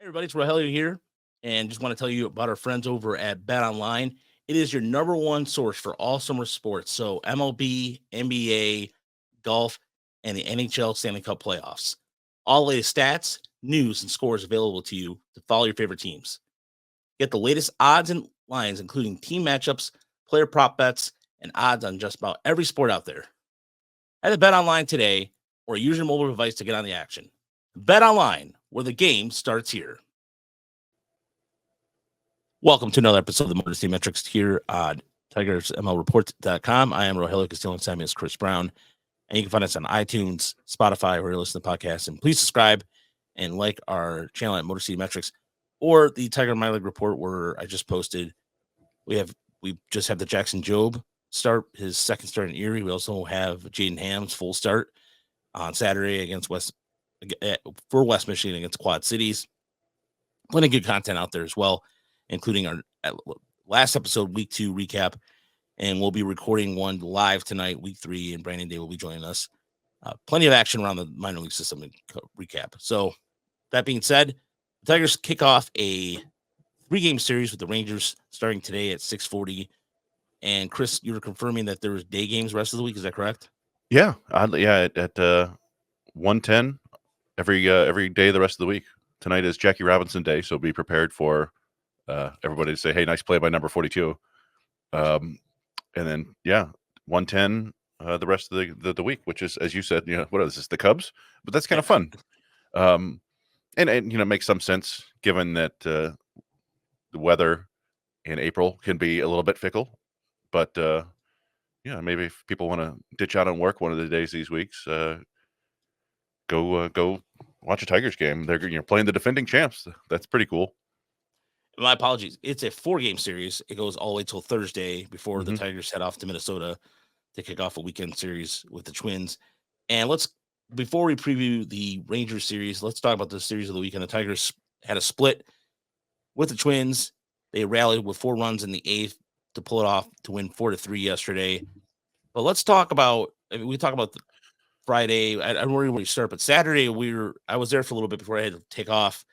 Everybody, it's Rogelio here, and just want to tell you about our friends over at Bet Online. It is your number one source for all summer sports. So MLB, NBA, golf, and the NHL Stanley Cup playoffs. All the latest stats, news, and scores available to you to follow your favorite teams. Get the latest odds and lines, including team matchups, player prop bets, and odds on just about every sport out there. Head to Bet Online today or use your mobile device to get on the action. Bet Online, where the game starts here. Welcome to another episode of the Motor City Metrics here on TigersMLReport.com. I am Rogelio Castillo and Samuel's Chris Brown. And you can find us on iTunes, Spotify, where you listen to podcasts. And please subscribe and like our channel at Motor City Metrics or the Tiger My League Report, where I just posted. We just have the Jackson Jobe start, his second start in Erie. We also have Jaden Ham's full start on Saturday against West Michigan against Quad Cities. Plenty of good content out there as well, including our last episode, week 2 recap. And we'll be recording one live tonight, week 3, and Brandon Day will be joining us. Plenty of action around the minor league system and recap. So that being said, the Tigers kick off a 3-game series with the Rangers starting today at 6:40. And Chris, you were confirming that there was day games the rest of the week. Is that correct? Yeah, oddly, at 1:10 every day the rest of the week. Tonight is Jackie Robinson Day, so be prepared for everybody to say, "Hey, nice play by number 42." And then 1:10 the rest of the week, which is, as you said, what is this, the Cubs? But that's kind of fun. And makes some sense given that the weather in April can be a little bit fickle. But maybe if people want to ditch out on work one of the days these weeks, go watch a Tigers game. They're playing the defending champs. That's pretty cool. My apologies. It's a 4-game series. It goes all the way till Thursday before the Tigers head off to Minnesota to kick off a weekend series with the Twins. And before we preview the Rangers series, let's talk about the series of the weekend. The Tigers had a split with the Twins. They rallied with 4 runs in the 8th to pull it off to win 4-3 yesterday. But let's talk about, we talk about Friday. I don't really want to start, but Saturday I was there for a little bit before I had to take off.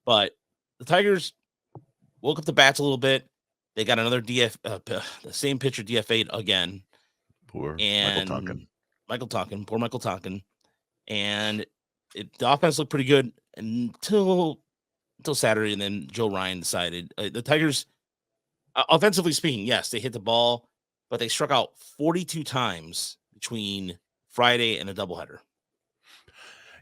But the Tigers woke up the bats a little bit. They got another the same pitcher DFA'd again. Poor Michael Tonkin. And the offense looked pretty good until Saturday, and then Joe Ryan decided. The Tigers, offensively speaking, yes, they hit the ball, but they struck out 42 times between Friday and a doubleheader.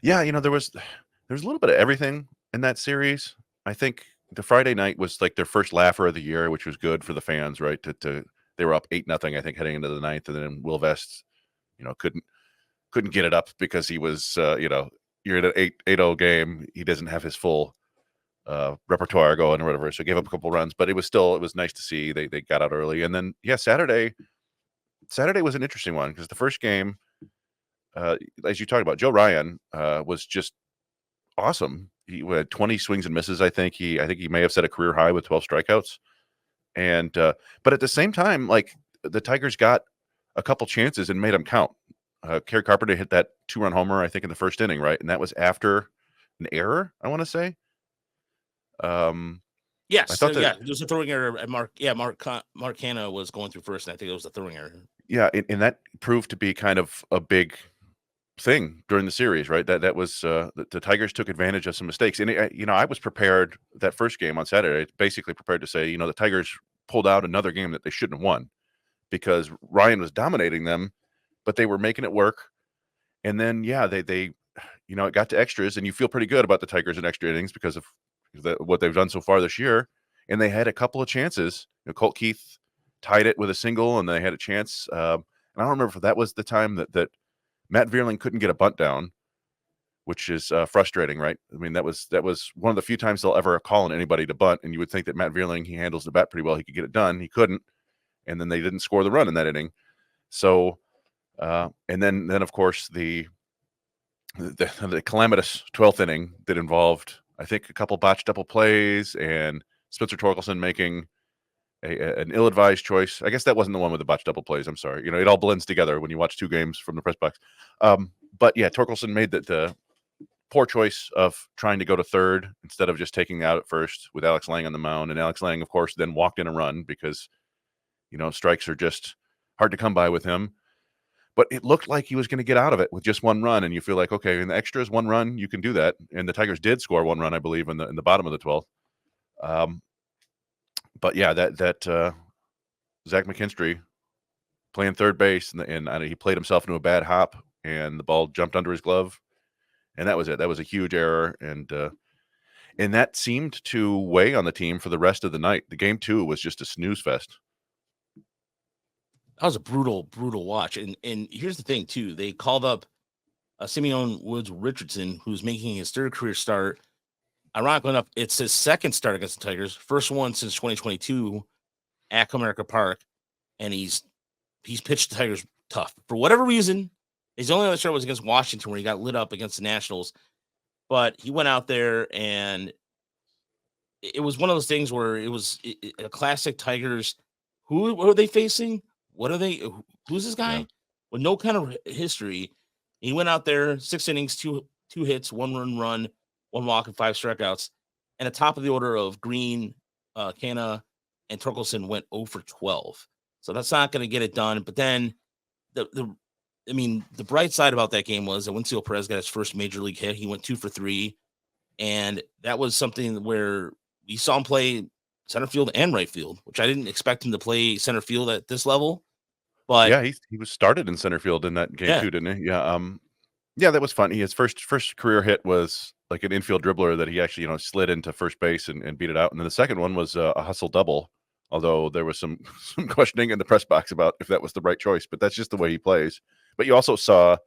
Yeah, there was a little bit of everything in that series. I think the Friday night was like their first laugher of the year, which was good for the fans, right? They were up 8-0, I think, heading into the 9th, and then Will Vest, couldn't get it up because he was, you're in an 8-0 game. He doesn't have his full repertoire going or whatever, so gave up a couple runs, but it was nice to see they got out early. And then Saturday was an interesting one because the first game, as you talked about, Joe Ryan was just awesome. He had 20 swings and misses. I think he may have set a career high with 12 strikeouts. And but at the same time, like, the Tigers got a couple chances and made them count. Kerry Carpenter hit that 2-run homer, I think, in the first inning, right? And that was after an error, I want to say. Yes, I thought there was a throwing error at Mark Hanna was going through first, and I think it was a throwing error. Yeah, and that proved to be kind of a big thing during the series, right? That was the Tigers took advantage of some mistakes. And I was prepared that first game on Saturday, basically prepared to say, the Tigers pulled out another game that they shouldn't have won because Ryan was dominating them, but they were making it work. And then they it got to extras, and you feel pretty good about the Tigers in extra innings because of what they've done so far this year. And they had a couple of chances. Colt Keith tied it with a single, and they had a chance. And I don't remember if that was the time that Matt Vierling couldn't get a bunt down, which is frustrating, right? I mean, that was one of the few times they'll ever call on anybody to bunt, and you would think that Matt Vierling, he handles the bat pretty well, he could get it done. He couldn't, and then they didn't score the run in that inning. So, and then of course the calamitous 12th inning that involved, I think, a couple botched double plays and Spencer Torkelson making an ill-advised choice. I guess that wasn't the one with the botched double plays. I'm sorry. It all blends together when you watch 2 games from the press box. But yeah, Torkelson made the poor choice of trying to go to third instead of just taking out at first with Alex Lang on the mound. And Alex Lang, of course, then walked in a run because, strikes are just hard to come by with him. But it looked like he was going to get out of it with just one run, and you feel like, okay, in the extras, one run, you can do that. And the Tigers did score one run, I believe, in the bottom of the 12th. But yeah, that Zach McKinstry playing third base, and he played himself into a bad hop, and the ball jumped under his glove, and that was it. That was a huge error, and that seemed to weigh on the team for the rest of the night. The game 2 was just a snooze fest. That was a brutal watch. And here's the thing too: they called up Simeon Woods Richardson, who's making his third career start. Ironically enough, it's his second start against the Tigers, first one since 2022 at Comerica Park, and he's pitched the Tigers tough for whatever reason. His only other start was against Washington, where he got lit up against the Nationals. But he went out there, and it was one of those things where it was a classic Tigers. Who are they facing? What are they? Who's this guy? Yeah. With no kind of history. He went out there, 6 innings, two hits, 1 run, 1 walk, and 5 strikeouts. And the top of the order of Green, Canna, and Torkelson went 0 for 12. So that's not going to get it done. But then the bright side about that game was that Wincio Perez got his first major league hit. He went 2 for 3. And that was something where we saw him play center field and right field, which I didn't expect him to play center field at this level. But yeah, he was started in center field in that game too, didn't he? Yeah. Yeah, that was fun. His first career hit was like an infield dribbler that he actually, slid into first base and beat it out. And then the second one was a hustle double, although there was some questioning in the press box about if that was the right choice, but that's just the way he plays. But you also saw,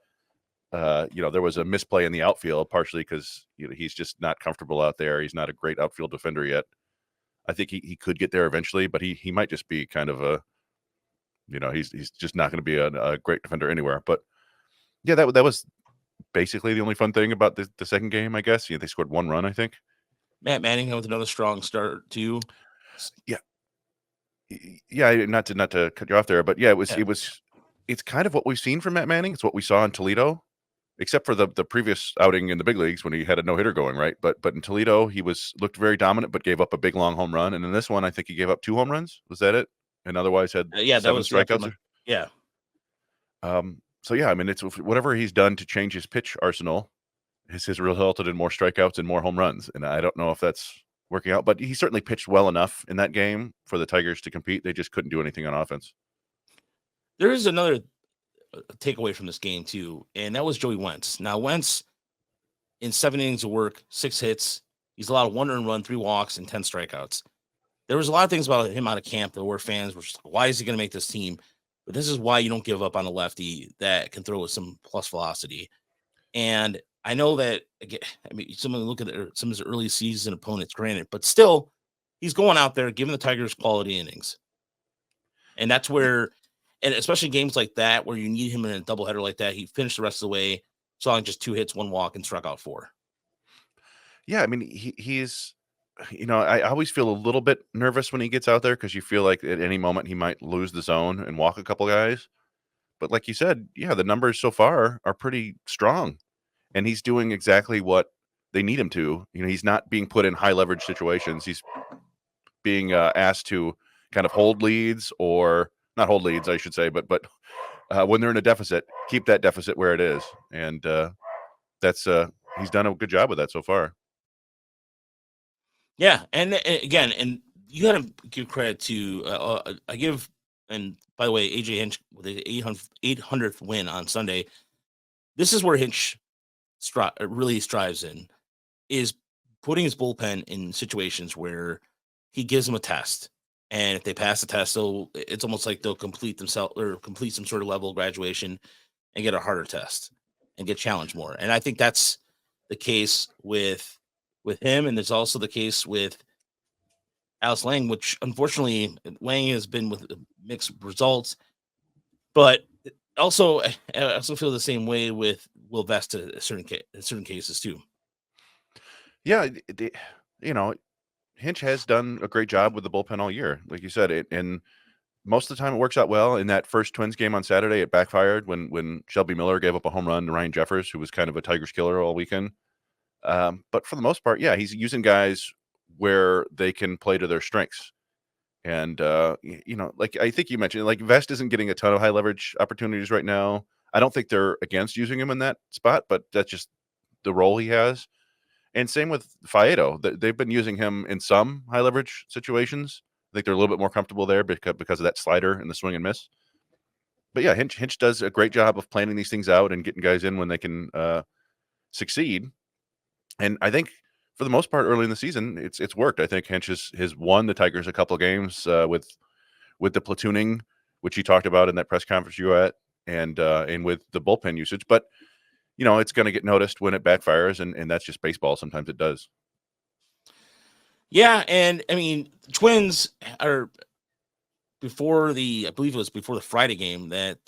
there was a misplay in the outfield, partially because he's just not comfortable out there. He's not a great outfield defender yet. I think he could get there eventually, but he might just be kind of a, he's just not going to be a great defender anywhere. But yeah, that was basically the only fun thing about the second game, I guess. They scored 1 run, I think. Matt Manning with another strong start too. Yeah, not to cut you off there, but yeah, it's kind of what we've seen from Matt Manning. It's what we saw in Toledo, except for the previous outing in the big leagues when he had a no-hitter going, right? But in Toledo, he looked very dominant, but gave up a big long home run. And in this one, I think he gave up 2 home runs. Was that it? And otherwise had 7 strikeouts. Yeah. So yeah, it's whatever he's done to change his pitch arsenal has resulted in more strikeouts and more home runs. And I don't know if that's working out, but he certainly pitched well enough in that game for the Tigers to compete. They just couldn't do anything on offense. There is another takeaway from this game too, and that was Joey Wentz. Now Wentz, in 7 innings of work, 6 hits, he's allowed 1 earned run, 3 walks, and 10 strikeouts. There was a lot of things about him out of camp that were fans were just like, why is he going to make this team? But this is why you don't give up on a lefty that can throw with some plus velocity. And I know that, again, someone look at some of his early season opponents, granted, but still, he's going out there giving the Tigers quality innings. And that's where, and especially games like that, where you need him in a doubleheader like that, he finished the rest of the way, saw just 2 hits, 1 walk, and struck out 4. Yeah, he's, I always feel a little bit nervous when he gets out there because you feel like at any moment he might lose the zone and walk a couple guys. But like you said, yeah, the numbers so far are pretty strong. And he's doing exactly what they need him to. He's not being put in high leverage situations. He's being asked to kind of hold leads, or not hold leads, I should say, but when they're in a deficit, keep that deficit where it is. And that's he's done a good job with that so far. Yeah, and again, and you got to give credit to I give, and by the way, AJ Hinch with the 800th win on Sunday. This is where Hinch really strives in, is putting his bullpen in situations where he gives them a test, and if they pass the test, it's almost like they'll complete themselves or complete some sort of level of graduation and get a harder test and get challenged more. And I think that's the case with him, and there's also the case with Alex Lang, which unfortunately Lang has been with mixed results, but also I also feel the same way with Will Vest in certain cases too. Yeah, Hinch has done a great job with the bullpen all year, like you said, and most of the time it works out well. In that first Twins game on Saturday, it backfired when Shelby Miller gave up a home run to Ryan Jeffers, who was kind of a Tigers killer all weekend. But for the most part, yeah, he's using guys where they can play to their strengths. And like I think you mentioned, like Vest isn't getting a ton of high leverage opportunities right now. I don't think they're against using him in that spot, but that's just the role he has. And same with Faedo. They've been using him in some high leverage situations. I think they're a little bit more comfortable there because of that slider and the swing and miss. But yeah, Hinch does a great job of planning these things out and getting guys in when they can succeed. And I think for the most part, early in the season, it's worked. I think Hinch has won the Tigers a couple of games with the platooning, which he talked about in that press conference you were at, and with the bullpen usage. But it's going to get noticed when it backfires, and that's just baseball. Sometimes it does. Yeah, and I mean, Twins are I believe it was before the Friday game that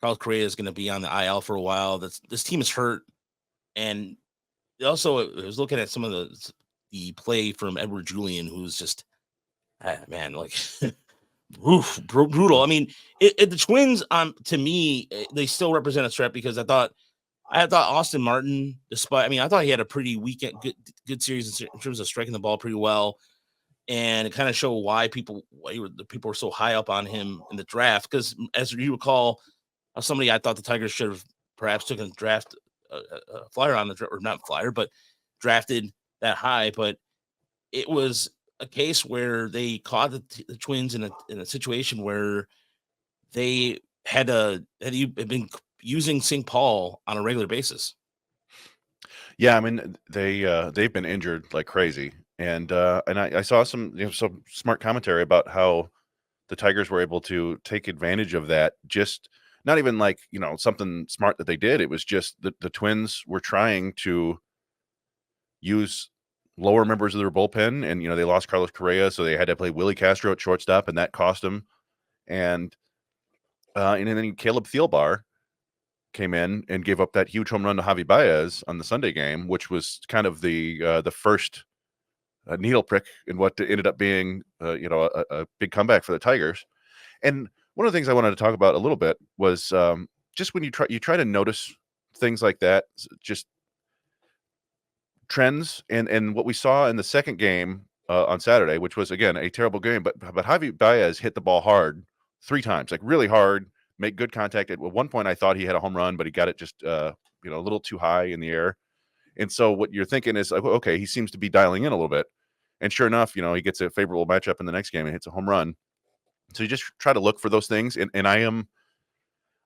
Carlos Correa is going to be on the IL for a while. This team is hurt, and also I was looking at some of the play from Edward Julian, who's just man, like brutal. I mean, the Twins, to me, they still represent a threat because I thought Austin Martin, I thought he had a pretty good series in terms of striking the ball pretty well, and it kind of showed why the people were so high up on him in the draft. Because as you recall, somebody I thought the Tigers should have perhaps taken a draft a flyer on or not flyer, but drafted that high. But it was a case where they caught the Twins in a situation where they had been using St. Paul on a regular basis. Yeah, I mean they've been injured like crazy, and I saw some smart commentary about how the Tigers were able to take advantage of that. Just not even like something smart that they did. It was just the Twins were trying to use lower members of their bullpen, and they lost Carlos Correa, so they had to play Willie Castro at shortstop, and that cost them. And then Caleb Thielbar came in and gave up that huge home run to Javi Baez on the Sunday game, which was kind of the first needle prick in what ended up being a big comeback for the Tigers. And one of the things I wanted to talk about a little bit was just when you try to notice things like that, just trends, and what we saw in the second game on Saturday, which was again a terrible game, but Javi Baez hit the ball hard 3 times, like really hard, make good contact. At one point, I thought he had a home run, but he got it just a little too high in the air. And so what you're thinking is, like, okay, he seems to be dialing in a little bit. And sure enough, he gets a favorable matchup in the next game and hits a home run. So you just try to look for those things. And I am,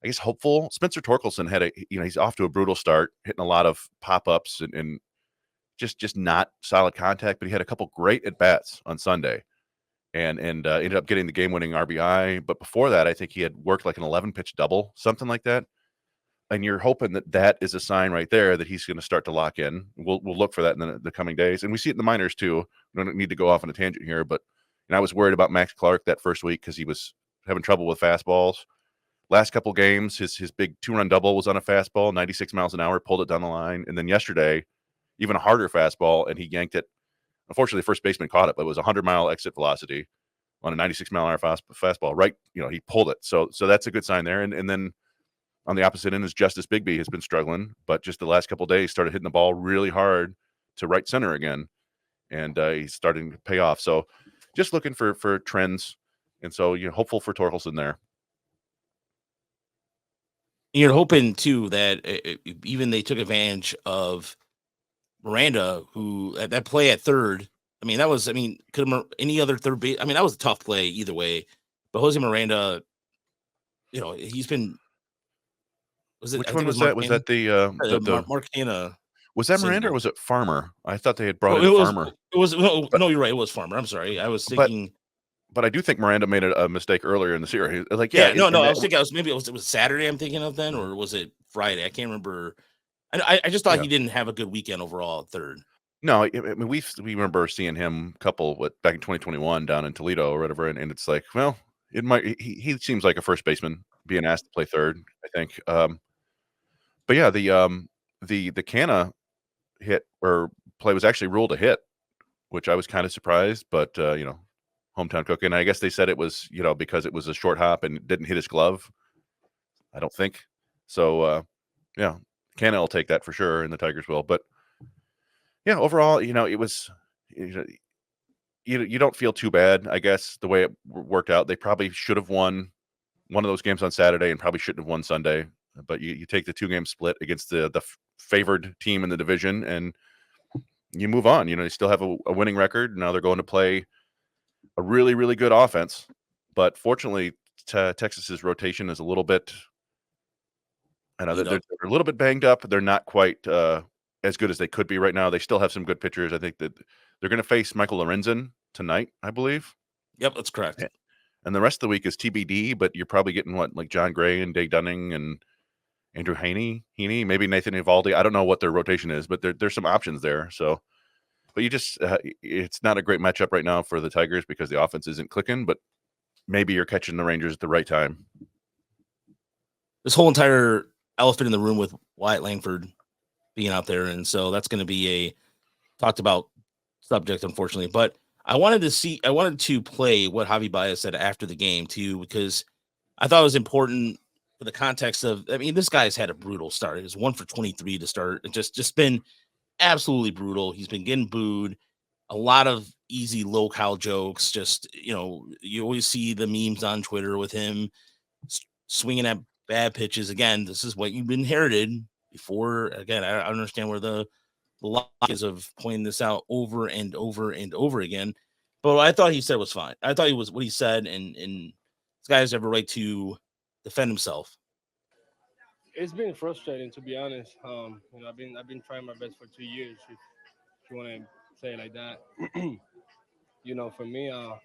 I guess, hopeful. Spencer Torkelson had he's off to a brutal start, hitting a lot of pop-ups and just not solid contact, but he had a couple great at bats on Sunday, and ended up getting the game winning RBI. But before that, I think he had worked like an 11 pitch double, something like that. And you're hoping that is a sign right there that he's going to start to lock in. We'll look for that in the coming days, and we see it in the minors too. We don't need to go off on a tangent here, but I was worried about Max Clark that first week because he was having trouble with fastballs. Last couple games, his big 2-run double was on a fastball, 96 miles an hour, pulled it down the line, and then yesterday, even a harder fastball, and he yanked it. Unfortunately, the first baseman caught it, but it was a 100-mile exit velocity on a 96-mile-an-hour fastball. Right, he pulled it. So that's a good sign there. And then on the opposite end is Justice Bigby has been struggling, but just the last couple of days started hitting the ball really hard to right center again, and he's starting to pay off. So just looking for trends, and so you're hopeful for Torkelson there. You're hoping too that even they took advantage of Miranda, who at that play at third. Could any other third base? That was a tough play either way. But Jose Miranda, he's been. Which one was that? Was that the Mark Hanna? Was that Miranda or was it Farmer? I thought they had brought in Farmer. It was no, you're right. It was Farmer. I'm sorry. I was thinking. But I do think Miranda made a mistake earlier in the series. Like, I was thinking it was Saturday. I'm thinking of then, or was it Friday? I can't remember. I just thought he didn't have a good weekend overall at third. No, I mean we remember seeing him back in 2021 down in Toledo or whatever, and it's like, well, it might he seems like a first baseman being asked to play third, I think. But yeah, the Canna hit or play was actually ruled a hit, which I was kind of surprised, but hometown cooking. I guess they said it was, because it was a short hop and didn't hit his glove. I don't think so. Yeah, Canna will take that for sure, and the Tigers will. But Yeah, overall, it was you don't feel too bad, I guess, the way it worked out. They probably should have won one of those games on Saturday and probably shouldn't have won Sunday. But you take the 2-game split against the favored team in the division, and you move on. You still have a winning record. Now they're going to play a really, really good offense. But fortunately, Texas's rotation is a little bit. I know they're a little bit banged up. They're not quite as good as they could be right now. They still have some good pitchers. I think that they're going to face Michael Lorenzen tonight, I believe. Yep, that's correct. And the rest of the week is TBD, but you're probably getting like John Gray and Dave Dunning and Andrew Heaney, maybe Nathan Eovaldi. I don't know what their rotation is, but there's some options there. So, but you just it's not a great matchup right now for the Tigers because the offense isn't clicking. But maybe you're catching the Rangers at the right time. This whole entire elephant in the room with Wyatt Langford being out there, and so that's going to be a talked about subject, unfortunately. But I wanted to play what Javier Baez said after the game too, because I thought it was important for the context of. I mean, this guy's had a brutal start. It was 1 for 23 to start. It just been absolutely brutal. He's been getting booed. A lot of easy low-cal jokes. Just you always see the memes on Twitter with him swinging at bad pitches. Again, this is what you've inherited before. Again, I understand where the logic is of pointing this out over and over and over again. But what I thought he said was fine. I thought he was what he said, and this guy has every right to defend himself. It's been frustrating, to be honest. I've been trying my best for 2 years, if you want to say it like that. For me, I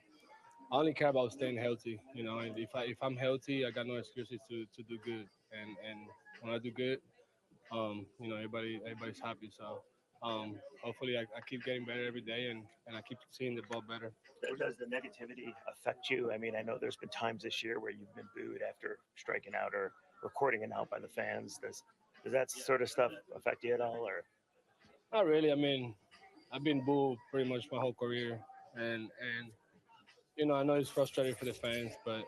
only care about staying healthy. And if I'm healthy, I got no excuses to do good. And when I do good, everybody's happy. So hopefully I keep getting better every day, and I keep seeing the ball better. Does the negativity affect you? I mean, I know there's been times this year where you've been booed after striking out or recording an out by the fans. Does that sort of stuff affect you at all, or? Not really. I mean, I've been booed pretty much my whole career, and I know it's frustrating for the fans, but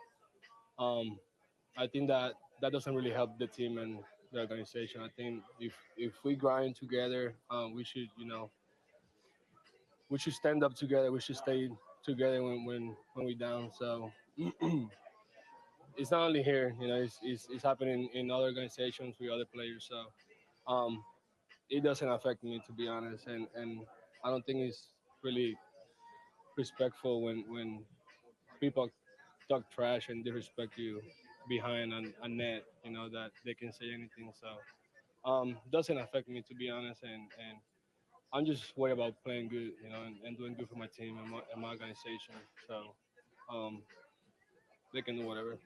I think that doesn't really help the team and the organization. I think if we grind together, we should stand up together. We should stay together when we're down. So it's not only here. It's happening in other organizations with other players. So it doesn't affect me, to be honest, and I don't think it's really respectful when people talk trash and disrespect you behind a net. That they can say anything. So doesn't affect me, to be honest, and I'm just worried about playing good, and doing good for my team and my organization. So um, they can do whatever.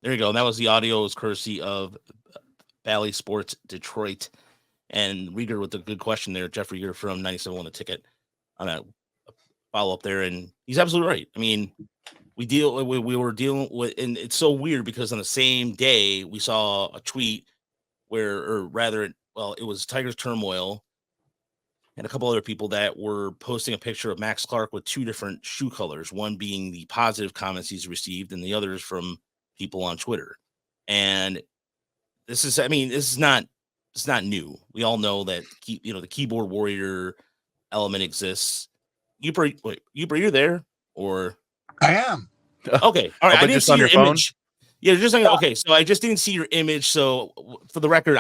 There you go. And that was the audio. It was courtesy of Bally Sports Detroit. And Rieger with a good question there. Jeff Rieger from 97 won a ticket on a follow up there. And he's absolutely right. I mean, we were dealing with, and it's so weird because on the same day we saw a tweet it was Tigers Turmoil and a couple other people that were posting a picture of Max Clark with two different shoe colors, one being the positive comments he's received and the others from people on Twitter. And this is not new. We all know that the keyboard warrior element exists. You're there, or I am. Okay, all right. I didn't see your image. Yeah, just like, Yeah. okay. So I just didn't see your image. So for the record,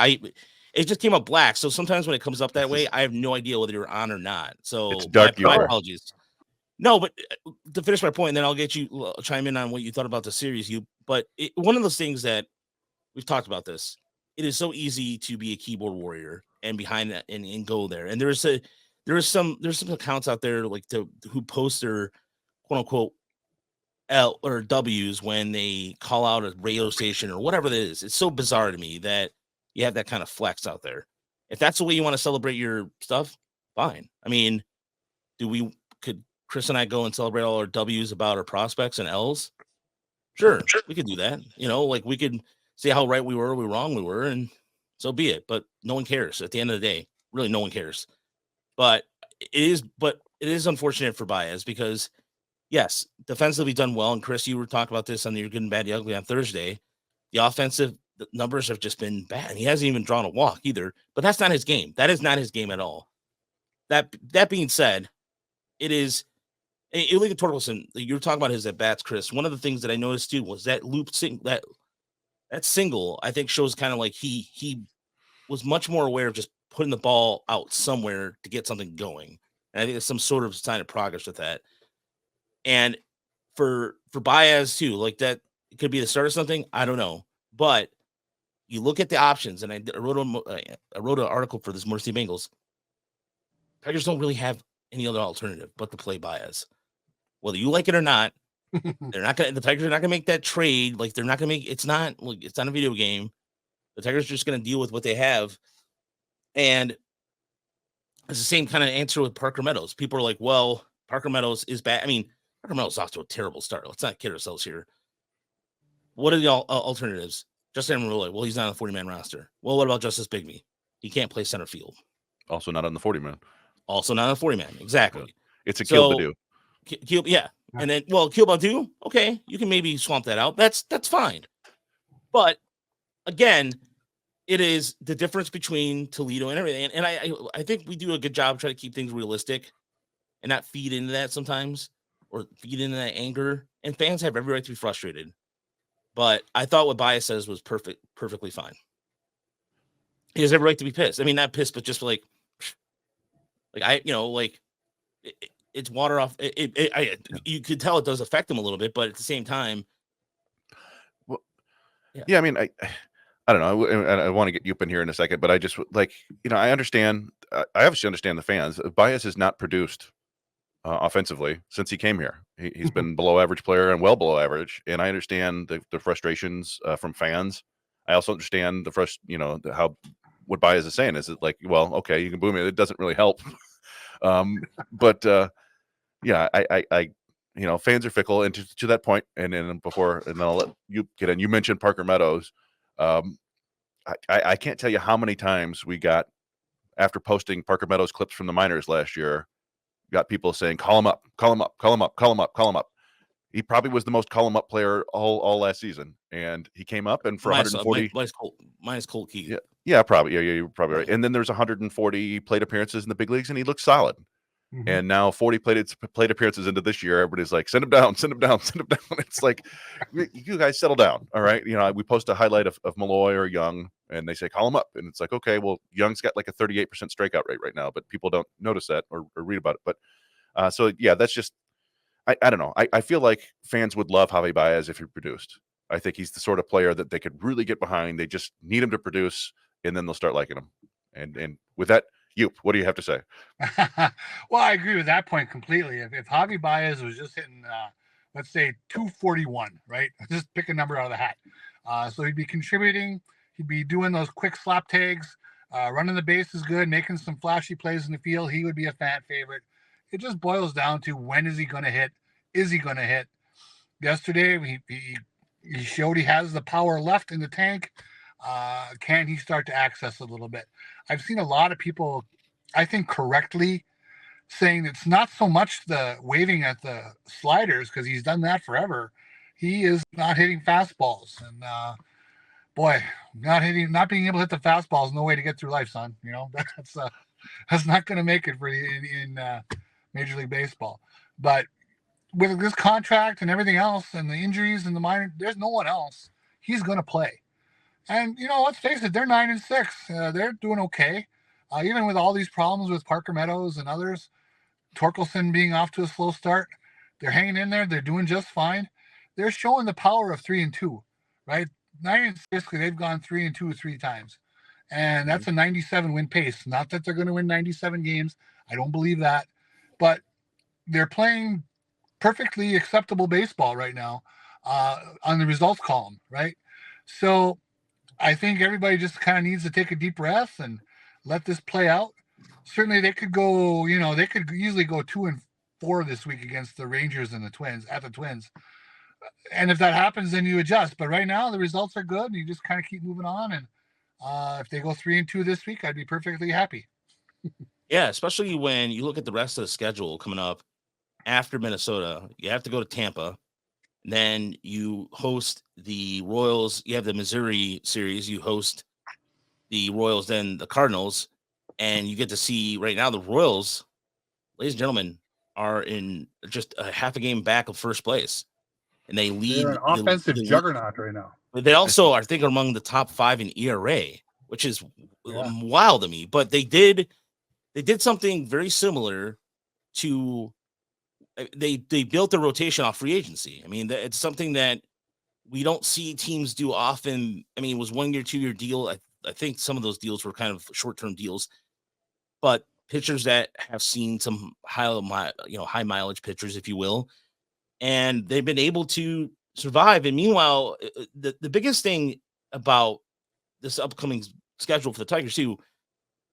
it just came up black. So sometimes when it comes up that way, I have no idea whether you're on or not. So It's dark my humor. apologies. No, but to finish my point, and then I'll get you chime in on what you thought about the series. One of those things that we've talked about this. It is so easy to be a keyboard warrior and behind that and go there. And there's some accounts out there who post their quote unquote L or W's when they call out a radio station or whatever it is. It's so bizarre to me that you have that kind of flex out there. If that's the way you want to celebrate your stuff, fine. I mean, could Chris and I go and celebrate all our W's about our prospects and L's? Sure, we could do that. We could say how right we were, wrong we were, and so be it. But no one cares at the end of the day. Really, no one cares. But it is unfortunate for Baez because, yes, defensively done well. And Chris, you were talking about this on your Good and Bad, the Ugly on Thursday. The offensive numbers have just been bad. And he hasn't even drawn a walk either. But that's not his game. That is not his game at all. That being said, it is. You look at Torkelson. You're talking about his at bats, Chris. One of the things that I noticed too was that that single. I think shows kind of like he was much more aware of just putting the ball out somewhere to get something going. And I think there's some sort of sign of progress with that. And for Baez too, like that it could be the start of something. I don't know, but you look at the options, and I wrote an article for this Motor City Bengals. Tigers don't really have any other alternative but to play Baez. Whether you like it or not, they're not gonna. The Tigers are not gonna make that trade. Like they're not gonna make. It's not a video game. The Tigers are just gonna deal with what they have, and it's the same kind of answer with Parker Meadows. People are like, "Well, Parker Meadows is bad." I mean, Parker Meadows is off to a terrible start. Let's not kid ourselves here. What are the alternatives? Justin Amarillo. Well, he's not on the 40-man roster. Well, what about Justice Bigby? He can't play center field. Also not on the 40-man. Also not on the 40-man. Exactly. It's a kill to do. Yeah. And then, kill Badu. Okay, you can maybe swamp that out. That's fine. But again, it is the difference between Toledo and everything. And I think we do a good job trying to keep things realistic and not feed into that sometimes or feed into that anger. And fans have every right to be frustrated. But I thought what Baez says was perfectly fine. He has every right to be pissed. I mean, not pissed, but just like it's water off. You could tell it does affect him a little bit, but at the same time, well, yeah. I mean, I don't know. I want to get you up in here in a second, but I just I understand. I obviously understand the fans. Baez has not produced offensively since he came here. He's been below average player and well below average, and I understand the frustrations from fans. I also understand how what Baez is saying is like, well, okay, you can boo me. It doesn't really help. But I fans are fickle, and to that point, and then I'll let you get in. You mentioned Parker Meadows. I can't tell you how many times we got after posting Parker Meadows clips from the minors last year, got people saying, call him up, call him up, call him up, call him up, call him up. He probably was the most call him up player all last season, and he came up and for 140 minus Colt Key. Yeah, probably. Yeah, you're probably right. And then there's 140 plate appearances in the big leagues, and he looks solid. Mm-hmm. And now 40 plate appearances into this year, everybody's like, send him down, send him down, send him down. It's like, you guys settle down, all right? We post a highlight of Malloy or Young, and they say, call him up. And it's like, okay, well, Young's got like a 38% strikeout rate right now, but people don't notice that or read about it. But so, yeah, that's just, I don't know. I feel like fans would love Javier Baez if he produced. I think he's the sort of player that they could really get behind. They just need him to produce, and then they'll start liking him. And with that, what do you have to say? Well, I agree with that point completely. If Javier Baez was just hitting, let's say 241, right? Just pick a number out of the hat. So he'd be contributing. He'd be doing those quick slap tags, running the bases good, making some flashy plays in the field. He would be a fan favorite. It just boils down to when is he going to hit? Is he going to hit? Yesterday, he showed he has the power left in the tank. Can he start to access a little bit? I've seen a lot of people, I think correctly, saying it's not so much the waving at the sliders because he's done that forever. He is not hitting fastballs, and not being able to hit the fastballs, no way to get through life, son. That's not going to make it for you in Major League Baseball. But with this contract and everything else, and the injuries and the minor, there's no one else. He's going to play. And, let's face it, they're 9-6. They're doing okay. Even with all these problems with Parker Meadows and others, Torkelson being off to a slow start, they're hanging in there. They're doing just fine. They're showing the power of 3-2, right? 9-6, they've gone 3-2 3 times. And that's a 97 win pace. Not that they're going to win 97 games. I don't believe that. But they're playing perfectly acceptable baseball right now on the results column, right? So I think everybody just kind of needs to take a deep breath and let this play out. Certainly they could go, they could easily go 2-4 this week against the Rangers and the Twins. And if that happens, then you adjust. But right now the results are good. And you just kind of keep moving on. And if they go 3-2 this week, I'd be perfectly happy. Yeah, especially when you look at the rest of the schedule coming up after Minnesota. You have to go to Tampa. Then you host the Royals. You have the Missouri series. You host the Royals, then the Cardinals. and you get to see right now the Royals, ladies and gentlemen, are in just a half a game back of first place, and they lead. They're an offensive juggernaut right now. But they also, I think, are among the top 5 in ERA, which is wild to me. But they did something very similar to they built their rotation off free agency. I mean, it's something that we don't see teams do often. I mean, it was 1 year, 2 year deal. I think some of those deals were kind of short-term deals, but pitchers that have seen some high mileage pitchers, if you will, and they've been able to survive. And meanwhile, the biggest thing about this upcoming schedule for the Tigers too,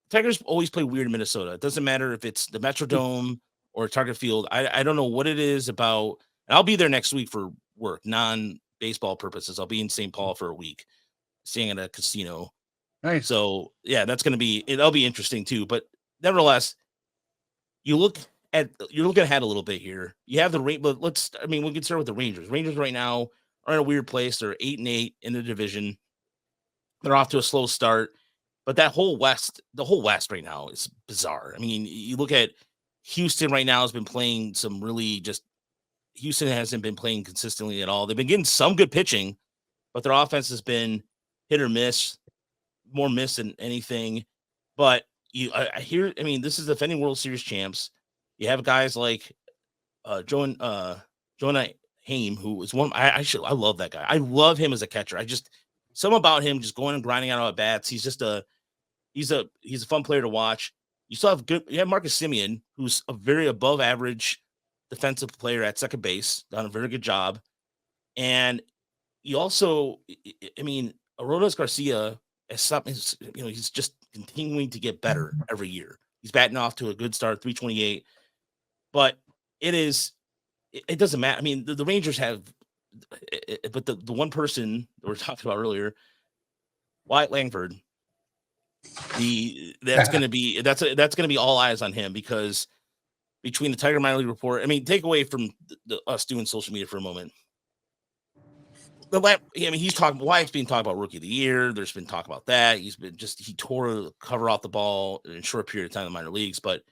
Tigers always play weird in Minnesota. It doesn't matter if it's the Metrodome or Target Field. I don't know what it is about. And I'll be there next week for work, non-baseball purposes. I'll be in St. Paul for a week, staying at a casino. Nice. So yeah, that'll be interesting too. But nevertheless, you're looking ahead a little bit here. You have the rate, but we can start with the Rangers. Rangers right now are in a weird place. They're 8-8 in the division. They're off to a slow start, but the whole West right now is bizarre. I mean, you look at Houston right now has been playing Houston hasn't been playing consistently at all. They've been getting some good pitching, but their offense has been hit or miss, more miss than anything. But this is defending World Series champs. You have guys like Jonah Haim, who is one. I love that guy. I love him as a catcher. Something about him just going and grinding out at bats. He's a fun player to watch. You have Marcus Semien, who's a very above average defensive player at second base, done a very good job. And you also, Aroldis Garcia is something, he's just continuing to get better every year. He's batting off to a good start, 328. But it doesn't matter. I mean, the Rangers have, but the one person that we're talking about earlier, Wyatt Langford, that's going to be all eyes on him, because between the Tiger Minor League Report, take away from us doing social media for a moment. Wyatt's being talked about Rookie of the Year. There's been talk about that. He tore the cover off the ball in a short period of time in the minor leagues. But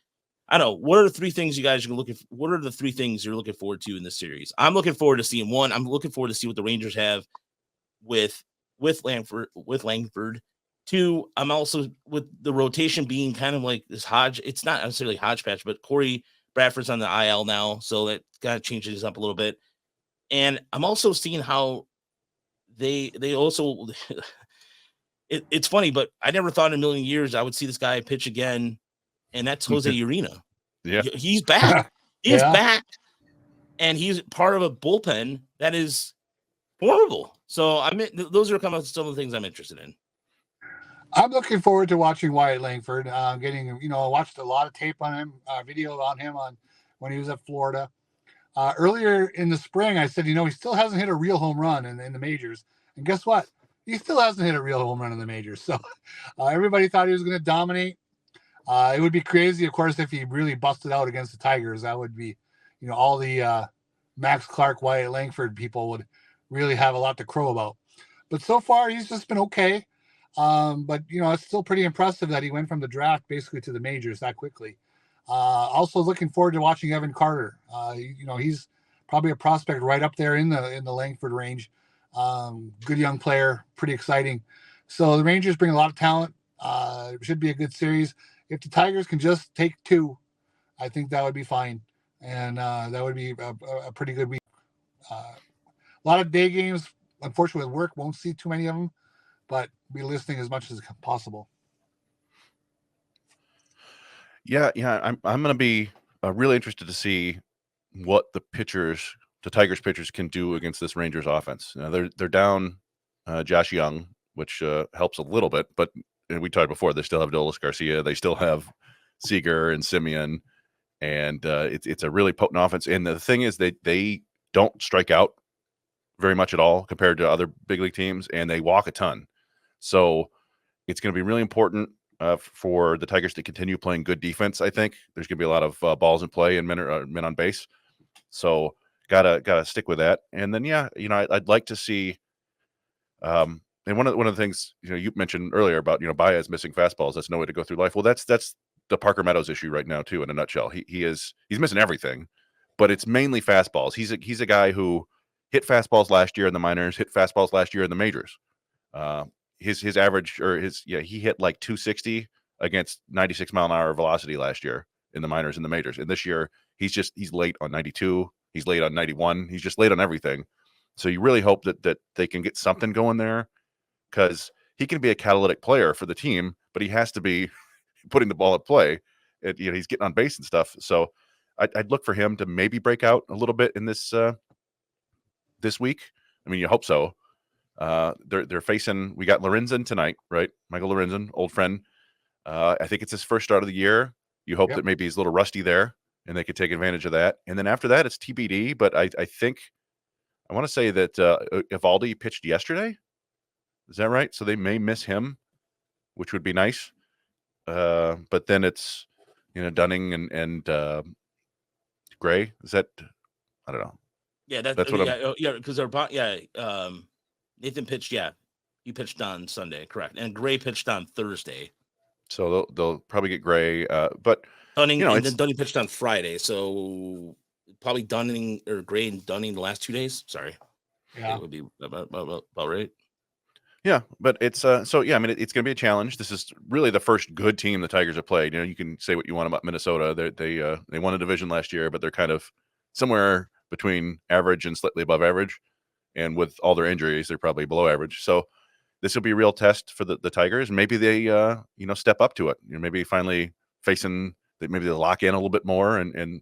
I don't know. What are the 3 things you guys are looking for? What are the 3 things you're looking forward to in this series? I'm looking forward to seeing one. I'm looking forward to see what the Rangers have with Langford. 2, I'm also with the rotation being kind of like this it's not necessarily hodgepodge, but Corey Bradford's on the IL now, so that kind of changes up a little bit. And I'm also seeing how they also it's funny, but I never thought in a million years I would see this guy pitch again, and that's Jose Urena. Yeah, he's back. He's back, and he's part of a bullpen that is horrible. So those are some of the things I'm interested in. I'm looking forward to watching Wyatt Langford. I watched a lot of tape on him, video on him when he was at Florida. Earlier in the spring, I said, he still hasn't hit a real home run in the majors. And guess what? He still hasn't hit a real home run in the majors. So everybody thought he was going to dominate. It would be crazy, of course, if he really busted out against the Tigers. That would be, all the Max Clark, Wyatt Langford people would really have a lot to crow about. But so far, he's just been okay. But it's still pretty impressive that he went from the draft basically to the majors that quickly. Also looking forward to watching Evan Carter. He's probably a prospect right up there in the Langford range. Good young player, pretty exciting. So the Rangers bring a lot of talent. It should be a good series. If the Tigers can just take 2, I think that would be fine, and that would be a pretty good week. A lot of day games, unfortunately, with work, won't see too many of them, but be listening as much as possible. Yeah. I'm going to be really interested to see what the Tigers pitchers can do against this Rangers offense. They're down Josh Young, which helps a little bit, but we talked before, they still have Aroldis Garcia, they still have Seager and Semien, and it's a really potent offense. And the thing is, they don't strike out very much at all compared to other big league teams, and they walk a ton. So it's going to be really important for the Tigers to continue playing good defense. I think there's going to be a lot of balls in play and men on base. So gotta stick with that. And then I'd like to see and one of the things you mentioned earlier about Baez missing fastballs. That's no way to go through life. Well, that's the Parker Meadows issue right now too. In a nutshell, he's missing everything, but it's mainly fastballs. He's a guy who hit fastballs last year in the minors, hit fastballs last year in the majors. His average he hit like 260 against 96 mile an hour velocity last year in the minors and the majors, and this year he's late on 92. He's late on 91. He's just late on everything. So you really hope that they can get something going there, because he can be a catalytic player for the team, but he has to be putting the ball at play. He's getting on base and stuff. So I'd look for him to maybe break out a little bit in this week. I mean, you hope so. They're facing. We got Lorenzen tonight, right? Michael Lorenzen, old friend. I think it's his first start of the year. You hope that maybe he's a little rusty there, and they could take advantage of that. And then after that, it's TBD. But I think I want to say that Evaldi pitched yesterday. Is that right? So they may miss him, which would be nice. But then it's Dunning and Gray. Is that? I don't know. Yeah, that's what. Because Nathan pitched. Yeah, he pitched on Sunday, correct? And Gray pitched on Thursday. So they'll probably get Gray, but Dunning, and then Dunning pitched on Friday. So probably Dunning or Gray and Dunning the last 2 days. Sorry, yeah, it would be about right. Yeah, but it's I mean, it's going to be a challenge. This is really the first good team the Tigers have played. You can say what you want about Minnesota. They won a division last year, but they're kind of somewhere between average and slightly above average. And with all their injuries, they're probably below average. So this will be a real test for the Tigers. Maybe they step up to it. Maybe finally facing that. Maybe they lock in a little bit more, and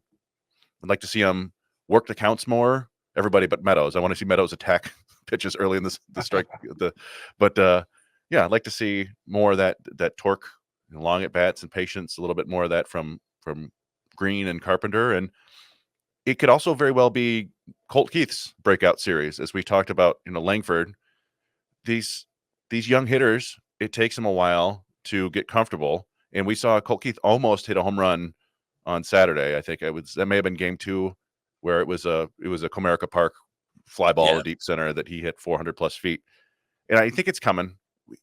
I'd like to see them work the counts more. Everybody but Meadows. I want to see Meadows attack pitches early in the strike. I'd like to see more of that torque, long at bats and patience. A little bit more of that from Green and Carpenter, and it could also very well be Colt Keith's breakout series, as we talked about. Langford. These young hitters, it takes them a while to get comfortable, and we saw Colt Keith almost hit a home run on Saturday. I think that may have been game 2, where it was a Comerica Park fly ball to deep center that he hit 400 plus feet. And I think it's coming.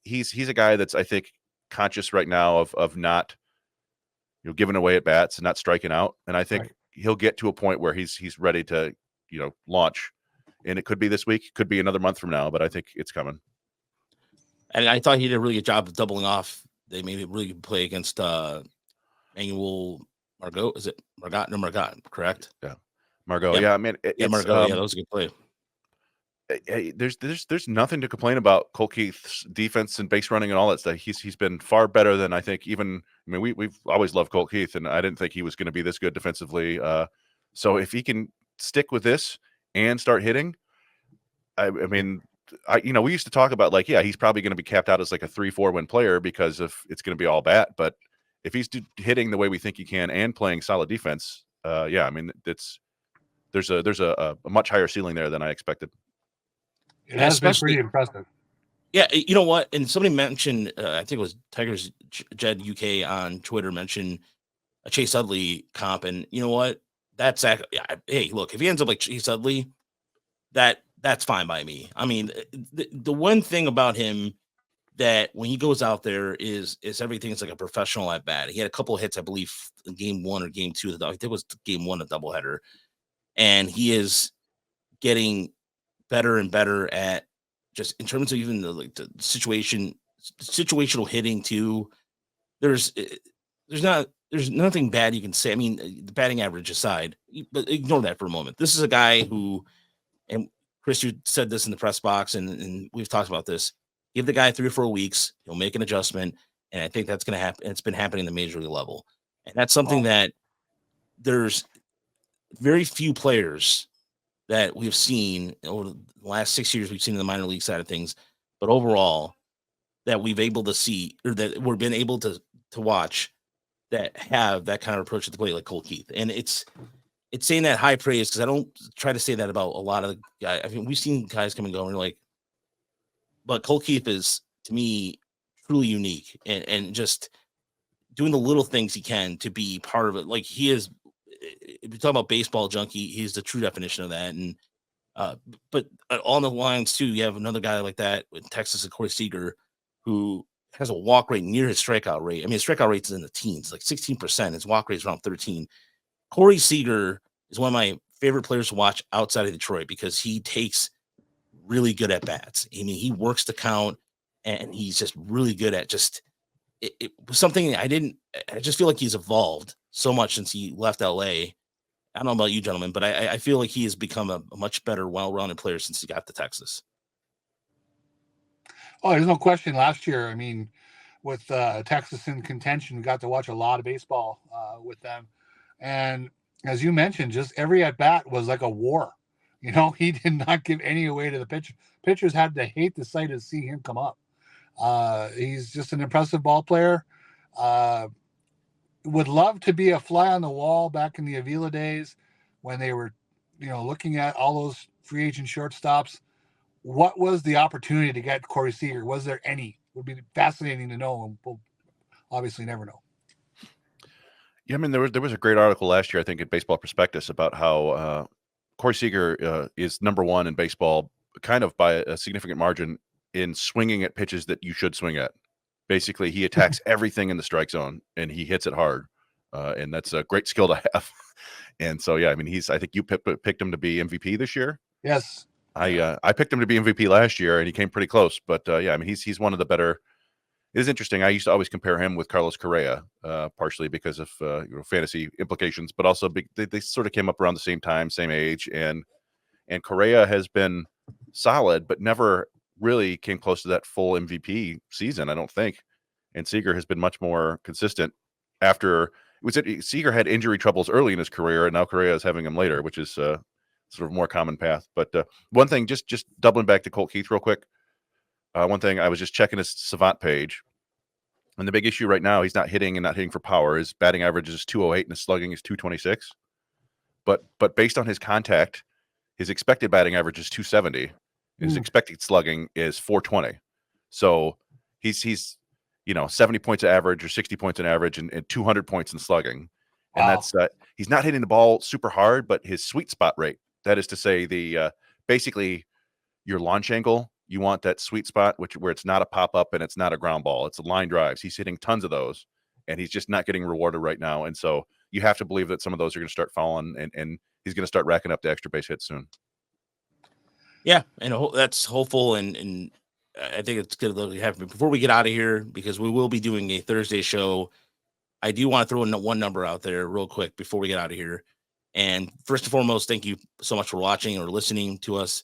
He's a guy that's, I think, conscious right now of not giving away at bats and not striking out. And I think he'll get to a point where he's ready to launch. And it could be this week, could be another month from now, but I think it's coming. And I thought he did a really good job of doubling off. They made a really good play against Manuel Margot. Is it Margot? No, Margot, correct? Yeah. Margot. Yeah. I mean, Margot. That was a good play. There's nothing to complain about Colt Keith's defense and base running and all that stuff. He's been far better than I think even. I mean, we've always loved Colt Keith, and I didn't think he was going to be this good defensively. So if he can stick with this and start hitting, I mean, we used to talk about he's probably going to be capped out as like a 3-4 win player because it's going to be all bat. But if he's hitting the way we think he can and playing solid defense, I mean, there's a much higher ceiling there than I expected. It has been pretty impressive. Yeah, you know what? And somebody mentioned, I think it was Tigers Jed UK on Twitter mentioned a Chase Utley comp, and you know what? That's hey, look, if he ends up like Chase Utley, that's fine by me. I mean, the one thing about him that when he goes out there is everything's like a professional at bat. He had a couple of hits, I believe, in game 1 or game 2. I think it was game 1, a doubleheader, and he is getting better and better at just in terms of even the situational hitting too. There's nothing bad you can say. I mean, the batting average aside, but ignore that for a moment. This is a guy who, and Chris, you said this in the press box, and we've talked about this. Give the guy 3 or 4 weeks, he'll make an adjustment, and I think that's going to happen. It's been happening in the major league level, and that's something that there's very few players that we've seen over the last 6 years. We've seen in the minor league side of things, but overall, that we've able to see or that we've been able to watch that have that kind of approach at the plate like Colt Keith, and it's saying that high praise because I don't try to say that about a lot of the guys. I mean, we've seen guys come and go, and you're like, but Colt Keith is to me truly unique, and just doing the little things he can to be part of it. Like he is, if you talk about baseball junkie, he's the true definition of that. And But on the lines too, you have another guy like that with Texas and Corey Seager, who has a walk rate near his strikeout rate. I mean, his strikeout rate's in the teens, like 16%. His walk rate is around 13. Corey Seager is one of my favorite players to watch outside of Detroit because he takes really good at bats. I mean, he works the count, and he's just really good at just it was something I just feel like he's evolved so much since he left LA. I don't know about you gentlemen, but I feel like he has become a much better, well-rounded player since he got to Texas. Oh, there's no question. Last year, I mean, with Texas in contention, we got to watch a lot of baseball with them. And as you mentioned, just every at bat was like a war. You know, he did not give any away to the pitcher. Pitchers had to hate the sight of seeing him come up. He's just an impressive ball player. Would love to be a fly on the wall back in the Avila days when they were, looking at all those free agent shortstops. What was the opportunity to get Corey Seager? Was there any? Would be fascinating to know, and we'll obviously never know. Yeah, I mean, there was a great article last year, I think, at Baseball Prospectus about how Corey Seager is number one in baseball, kind of by a significant margin, in swinging at pitches that you should swing at. Basically, he attacks everything in the strike zone, and he hits it hard, and that's a great skill to have. And so, yeah, I mean, I think you picked him to be MVP this year. Yes. I picked him to be MVP last year, and he came pretty close. But yeah, I mean, he's one of the better. It is interesting. I used to always compare him with Carlos Correa, partially because of fantasy implications, but also they sort of came up around the same time, same age, and Correa has been solid, but never really came close to that full MVP season, I don't think. And Seager has been much more consistent. Seager had injury troubles early in his career, and now Correa is having them later, which is sort of a more common path. But one thing, just doubling back to Colt Keith real quick. One thing, I was just checking his Savant page, and the big issue right now, he's not hitting for power. His batting average is 208 and his slugging is 226. But based on his contact, his expected batting average is 270. His expected slugging is 420. So he's 70 points of average or 60 points in average and 200 points in slugging. And that's he's not hitting the ball super hard, but his sweet spot rate, that is to say the basically your launch angle, you want that sweet spot where it's not a pop-up and it's not a ground ball. It's a line drives. He's hitting tons of those, and he's just not getting rewarded right now. And so you have to believe that some of those are going to start falling, and he's going to start racking up the extra base hits soon. Yeah, and that's hopeful, and I think it's good to happen. Before we get out of here, because we will be doing a Thursday show, I do want to throw in one number out there real quick before we get out of here. And first and foremost, thank you so much for watching or listening to us.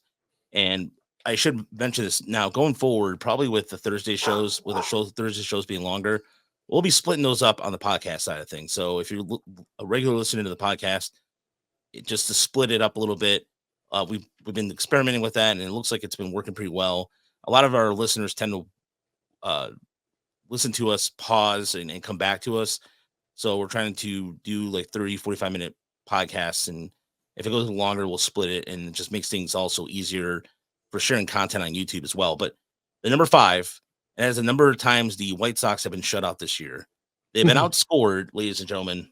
And I should mention this now, going forward, probably with the Thursday shows, with the Thursday shows being longer, we'll be splitting those up on the podcast side of things. So if you're a regular listener to the podcast, just to split it up a little bit, we've been experimenting with that, and it looks like it's been working pretty well. A lot of our listeners tend to listen to us, pause, and come back to us. So we're trying to do like 30, 45-minute podcasts, and if it goes longer, we'll split it, and it just makes things also easier for sharing content on YouTube as well. But the number 5, and as a number of times the White Sox have been shut out this year, they've been outscored, ladies and gentlemen,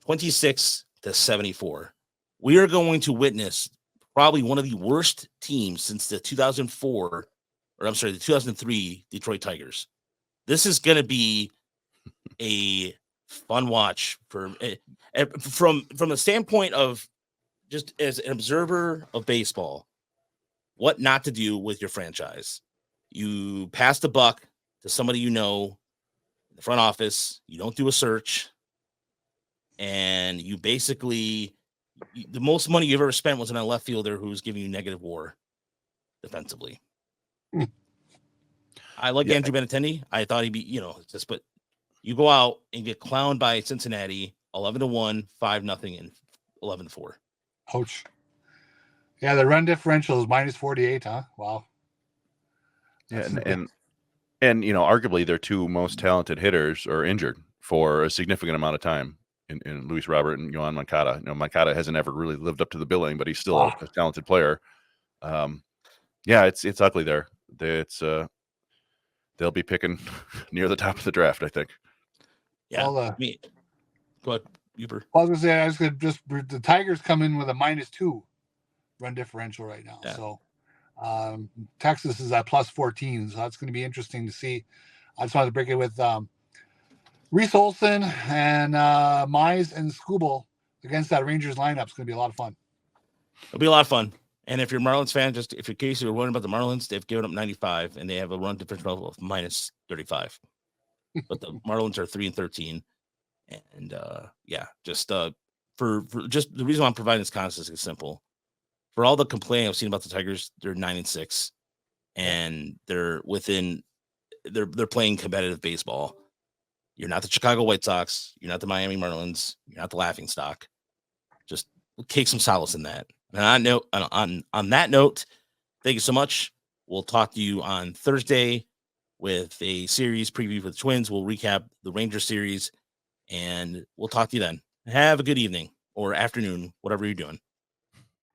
26-74. We are going to witness probably one of the worst teams since the 2003 Detroit Tigers. This is going to be a fun watch from the standpoint of just as an observer of baseball, what not to do with your franchise. You pass the buck to somebody in the front office. You don't do a search, and you basically the most money you've ever spent was on a left fielder who's giving you negative WAR defensively. I like Andrew Benintendi. I thought he'd be, but you go out and get clowned by Cincinnati 11-1, 5-0, and 11-4. Ouch. Yeah, the run differential is minus 48, huh? Wow. Yeah, and arguably their two most talented hitters are injured for a significant amount of time in Luis Robert and Yohan Moncada. Moncada hasn't ever really lived up to the billing, but he's still a talented player. Yeah, it's ugly there. They'll be picking near the top of the draft, I think. Yeah. Go ahead, Uber. I was going to say, the Tigers come in with a -2 run differential right now. Yeah. So Texas is at plus 14, so that's going to be interesting to see. I just wanted to break it with Reese Olson and Mize and Skubal against that Rangers lineup. It's going to be a lot of fun. It'll be a lot of fun. And if you're a Marlins fan, just if in case you were wondering about the Marlins, they've given up 95 and they have a run differential of minus 35. But the Marlins are 3-13. And just for just the reason why I'm providing this context is simple. For all the complaining I've seen about the Tigers, they're 9-6, and they're playing competitive baseball. You're not the Chicago White Sox. You're not the Miami Marlins. You're not the laughing stock. Just take some solace in that. And on that note, thank you so much. We'll talk to you on Thursday with a series preview for the Twins. We'll recap the Rangers series, and we'll talk to you then. Have a good evening or afternoon, whatever you're doing.